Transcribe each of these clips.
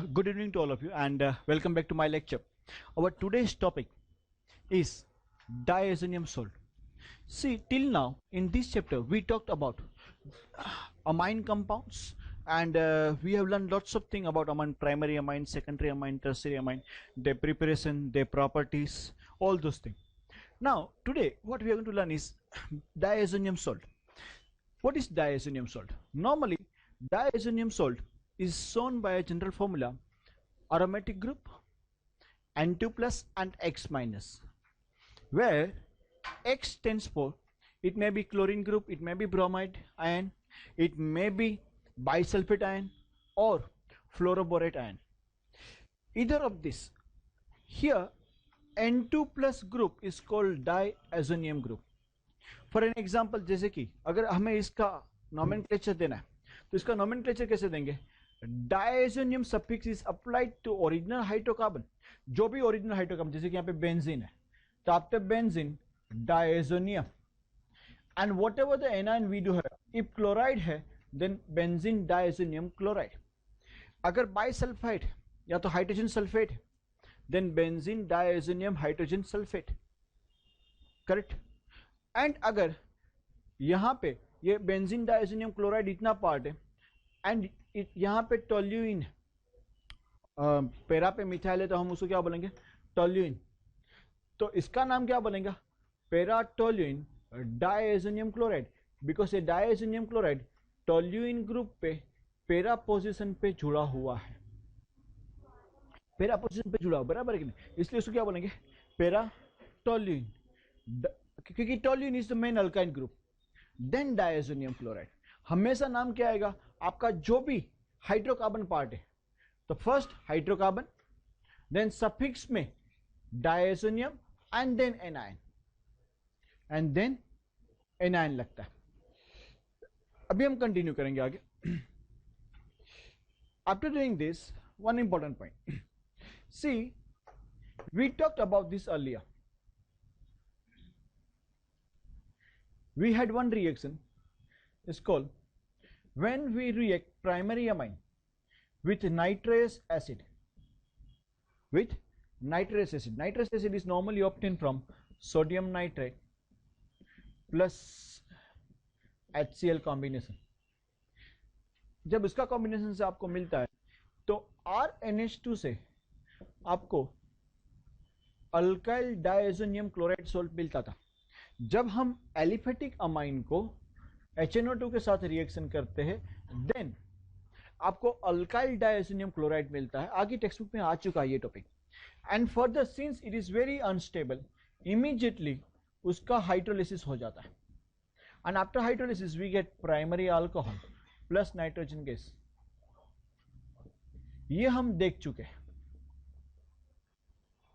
Good evening to all of you and welcome back to my lecture. Our today's topic is diazonium salt. See, till now in this chapter we talked about amine compounds and we have learned lots of things about amine, primary amine, secondary amine, tertiary amine, their preparation, their properties, all those things. Now today what we are going to learn is diazonium salt. What is diazonium salt? Normally diazonium salt is shown by a general formula aromatic group N2 plus and X minus, where X stands for, it may be chlorine group, it may be bromide ion, it may be bisulfate ion or fluoroborate ion, either of this. Here N2 plus group is called diazonium group. For an example, जैसे कि अगर हमें इसका nomenclature देना है तो इसका nomenclature कैसे देंगे? Diazonium suffix is applied to original hydrocarbon, जो भी ओरिजिनल हाइड्रोकार्बन, जैसे कि यहाँ पे बेंजीन है तो after benzene diazonium, and whatever the anion we do है, इफ क्लोराइड है देन बेंजीन डायजोनियम क्लोराइड, अगर बाइसल्फाइड या तो hydrogen sulphate then benzene diazonium hydrogen sulphate, correct. And अगर यहाँ पे ये बेंजीन डायजोनियम क्लोराइड इतना पार्ट है एंड यहाँ पे टोल्यूइन, पैरा पे मिथाइल है तो हम उसको क्या बोलेंगे? टोल्यूइन। तो इसका नाम क्या बनेगा? Para toluene diazonium chloride, because ये डायजोनियम क्लोराइड टोल्यूइन ग्रुप पे पैरा पोजीशन पे जुड़ा हुआ है, पैरा पोजीशन पे जुड़ा हुआ, बराबर है कि नहीं? इसलिए उसको क्या बोलेंगे? पैरा टोल्यूइन, क्योंकि toluene is the main alkyne group. Then diazonium chloride, हमेशा नाम क्या आएगा आपका? जो भी हाइड्रोकार्बन पार्ट है तो फर्स्ट हाइड्रोकार्बन, देन सफिक्स में diazonium and then anion, and then anion लगता है। अभी हम कंटिन्यू करेंगे आगे। After doing this, one important point, see we talked about this earlier. We had one reaction, is called when we react primary amine with nitrous acid. With nitrous acid. Nitrous acid is normally obtained from sodium nitrate plus HCl combination. जब इसका combination से आपको मिलता है तो RNH2 से आपको alkyl diazonium chloride salt मिलता था। जब हम एलिफेटिक अमाइन को HNO2 के साथ रिएक्शन करते हैं देन आपको अल्काइल डायजोनियम क्लोराइड मिलता है। आगे टेक्स्ट बुक में आ चुका है ये topic. And further since it is very unstable, immediately उसका हाइड्रोलिसिस हो जाता है, and after hydrolysis we get primary alcohol plus nitrogen gas. ये हम देख चुके हैं,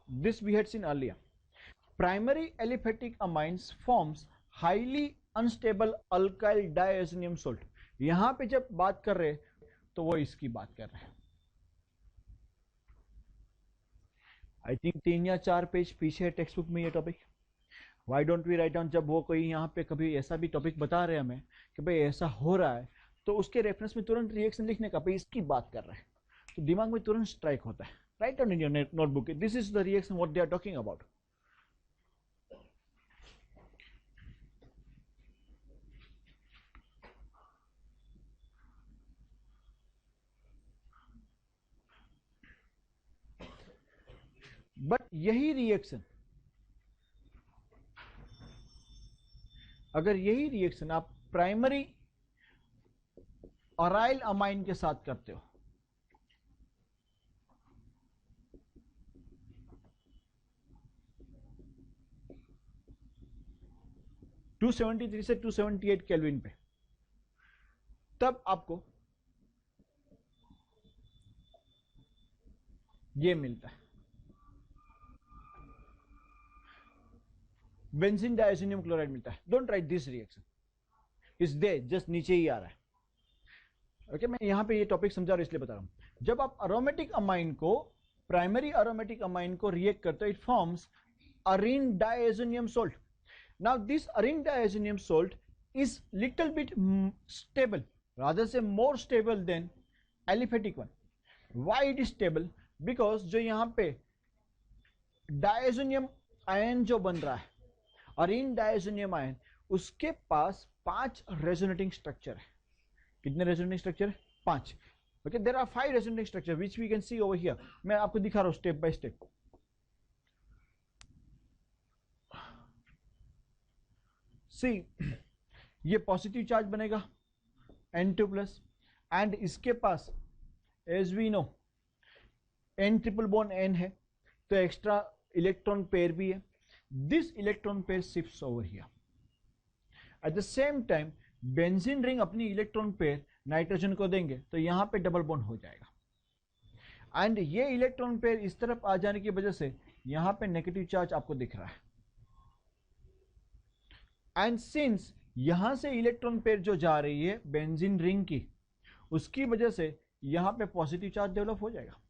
this we had seen earlier. Primary aliphatic amines forms highly unstable alkyl diazonium salt. यहां पे जब बात कर रहे तो वो इसकी बात कर रहे हैं। आई थिंक 3 या 4 पेज पीछे है टेक्स्ट बुक में ये topic. Why don't we write down? जब वो कोई यहाँ पे कभी ऐसा भी टॉपिक बता रहे हैं हमें कि भाई ऐसा हो रहा है तो उसके रेफरेंस में तुरंत रिएक्शन लिखने का, भाई इसकी बात कर रहे हैं, तो दिमाग में तुरंत स्ट्राइक होता है। Write down in your notebook, this is the reaction what they are talking about. But यही रिएक्शन, अगर यही रिएक्शन आप प्राइमरी अराइल अमाइन के साथ करते हो (273 से 278 केल्विन पे, तब आपको ये मिलता है बेंजीन डायजोनियम क्लोराइड मिलता है. Don't write this reaction, is they just नीचे ही आ रहा है. ओके मैं यहां पे ये टॉपिक समझा रहा हूं इसलिए बता रहा हूं. जब आप अरोमेटिक अमाइन को, प्राइमरी अरोमेटिक अमाइन को रिएक्ट करते हो, it forms Areen diazonium salt. Now this Areen diazonium salt is little bit stable, rather say more stable than aliphatic one. Why it is stable? Because जो यहाँ पे डायजोनियम आयन जो बन रहा है, और इन डायजोनियम आयन उसके पास 5 रेजोनेटिंग स्ट्रक्चर है. कितने resonating structure? 5. Okay, there are 5 resonating structure which we can see over here. मैं आपको दिखा रहा हूं स्टेप बाय स्टेप. सी, ये पॉजिटिव चार्ज बनेगा N2 प्लस, एंड इसके पास as we know N triple bond N है, तो एक्स्ट्रा इलेक्ट्रॉन पेयर भी है. This electron pair shifts over here. At the same time benzene ring अपनी इलेक्ट्रॉन पेयर नाइट्रोजन को देंगे, तो यहां पे डबल बॉन्ड हो जाएगा. एंड ये इलेक्ट्रॉन पेयर इस तरफ आ जाने की वजह से यहां पे नेगेटिव चार्ज आपको दिख रहा है. एंड सिंस यहां से इलेक्ट्रॉन पेयर जो जा रही है बेंजीन रिंग की, उसकी वजह से यहां पे पॉजिटिव चार्ज डेवलप हो जाएगा.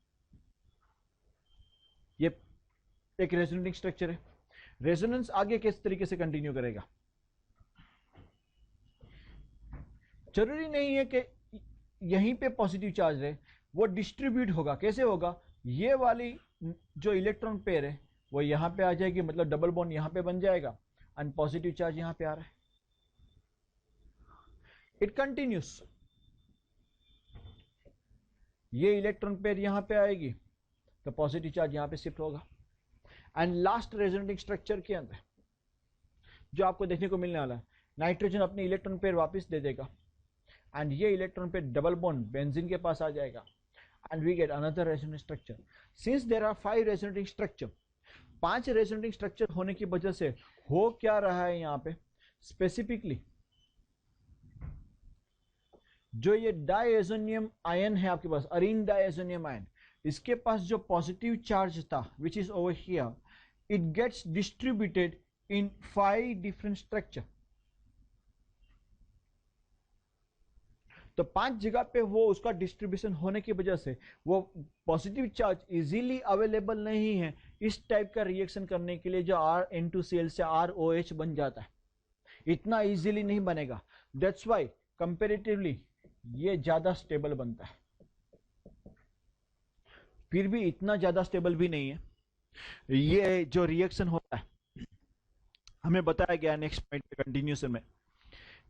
ये एक रेजोनेटिंग स्ट्रक्चर है. रेजोनेंस आगे किस तरीके से कंटिन्यू करेगा? जरूरी नहीं है कि यहीं पे पॉजिटिव चार्ज रहे, वो डिस्ट्रीब्यूट होगा. कैसे होगा? ये वाली जो इलेक्ट्रॉन पेयर है वो यहां पे आ जाएगी, मतलब डबल बॉन्ड यहां पे बन जाएगा, एंड पॉजिटिव चार्ज यहां पे आ रहा है. It continuous. ये इलेक्ट्रॉन पेयर यहां पे आएगी तो पॉजिटिव चार्ज यहां पे शिफ्ट होगा. एंड लास्ट रेजोनेटिंग स्ट्रक्चर के अंदर जो आपको देखने को मिलने वाला है, नाइट्रोजन अपनी इलेक्ट्रॉन पेयर वापस दे देगा, एंड ये electron pair double bond benzene के पास आ जाएगा, and we get another resonating structure. Since there are 5 resonating structure, 5 resonating structure होने की वजह से हो क्या रहा है यहां पे स्पेसिफिकली, जो ये डायजोनियम आयन है आपके पास, अरीन डायजोनियम आयन, इसके पास जो पॉजिटिव चार्ज था which is over here, it gets distributed in 5 different structure. तो 5 जगह पे वो उसका डिस्ट्रीब्यूशन होने की वजह से वो पॉजिटिव चार्ज इजीली अवेलेबल नहीं है इस टाइप का रिएक्शन करने के लिए, जो RN2Cl से ROH बन जाता है. इतना इजीली नहीं बनेगा. दैट्स वाई कंपेरेटिवली ये ज्यादा स्टेबल बनता है. फिर भी इतना ज्यादा स्टेबल भी नहीं है. ये जो रिएक्शन होता है हमें बताया गया नेक्स्ट पॉइंट पे कंटिन्यूएशन में.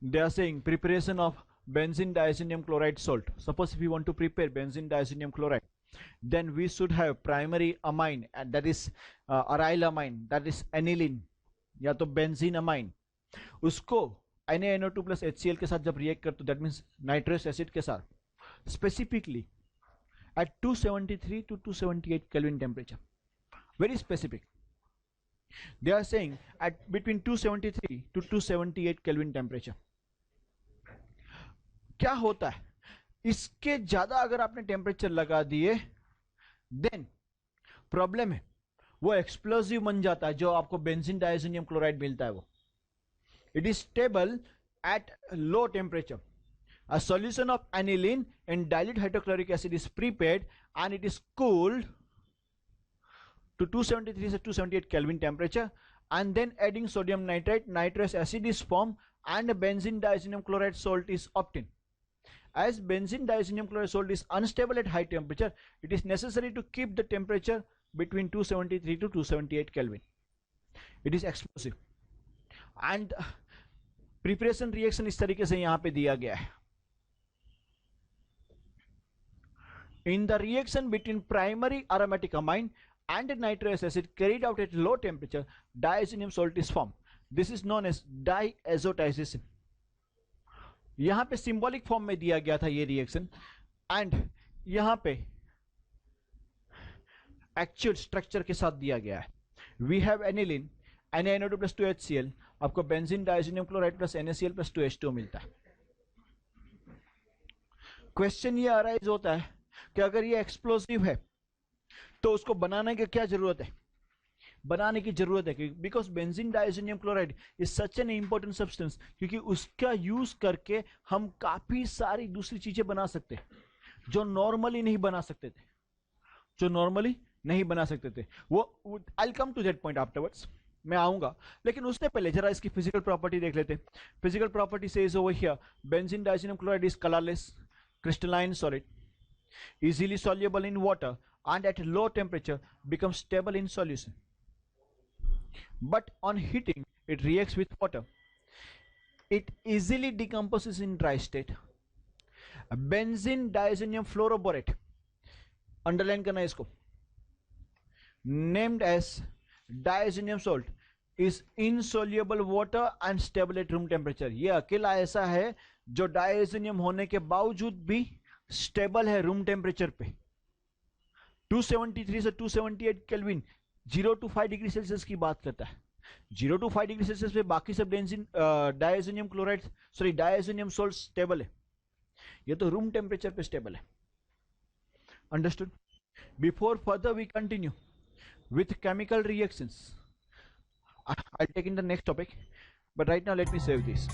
They are saying preparation of benzene diazonium chloride salt. Suppose if we want to prepare benzene diazonium chloride, then we should have primary amine, and that is aryl amine, that is aniline या तो benzene amine. उसको NaNO2 plus HCl के साथ जब react करते, that means nitrous acid के साथ, specifically at 273 to 278 Kelvin temperature. Very specific. They are saying at between 273 to 278 Kelvin temperature. क्या होता है, इसके ज्यादा अगर आपने टेम्परेचर लगा दिए देन प्रॉब्लम है, वो एक्सप्लोसिव बन जाता है. जो आपको बेंजीन डायजोनियम क्लोराइड मिलता है वो it is stable at low temperature. A solution of aniline in dilute hydrochloric acid is prepared and it is cooled to 273 to 278 Kelvin temperature, and then adding sodium nitrate, nitrous acid is formed and benzene diazonium chloride salt is obtained. As benzene diazonium chloride salt is unstable at high temperature, it is necessary to keep the temperature between 273 to 278 Kelvin. It is explosive and preparation reaction इस तरीके से यहाँ पे दिया गया है. In the reaction between primary aromatic amine and nitrous acid carried out at low temperature, diazonium salt is formed. This is known as diazotization. यहां पे सिंबॉलिक फॉर्म में दिया गया था ये रिएक्शन, एंड यहां पे एक्चुअल स्ट्रक्चर के साथ दिया गया है. We have aniline, NaNO2 plus 2HCl, आपको benzene diazonium chloride plus NaCl plus 2H2 मिलता है. क्वेश्चन ये अराइज होता है कि अगर ये एक्सप्लोसिव है तो उसको बनाने की क्या जरूरत है? बनाने की जरूरत है because benzene diazonium chloride is such an important substance, क्योंकि उसका यूज करके हम काफी सारी दूसरी चीजें बना सकते हैं जो नॉर्मली नहीं बना सकते थे, वो I come to that point afterwards, मैं आऊंगा. लेकिन उससे पहले जरा इसकी फिजिकल प्रॉपर्टी देख लेते हैं. Physical property says over here benzene diazonium chloride is colourless crystalline solid. easily soluble in water, and at low temperature becomes stable in solution. But on heating, it reacts with water. It easily decomposes in dry state. Benzene diazonium fluoroborate, underline करना इसको, named as diazonium salt, is insoluble water and stable at room temperature. ये अकेला ऐसा है जो diazonium होने के बावजूद भी स्टेबल है रूम टेम्परेचर पे. 273 से 278 केल्विन, 0 to 5 डिग्री सेल्सियस की बात करता है. 0 to 5 डिग्री सेल्सियस पे बाकी सब diazonium chloride sorry diazonium salt stable है. ये तो रूम टेम्परेचर पे स्टेबल है. Understood? Before further we continue with chemical reactions, I'll take in the next topic, but right now let me save this.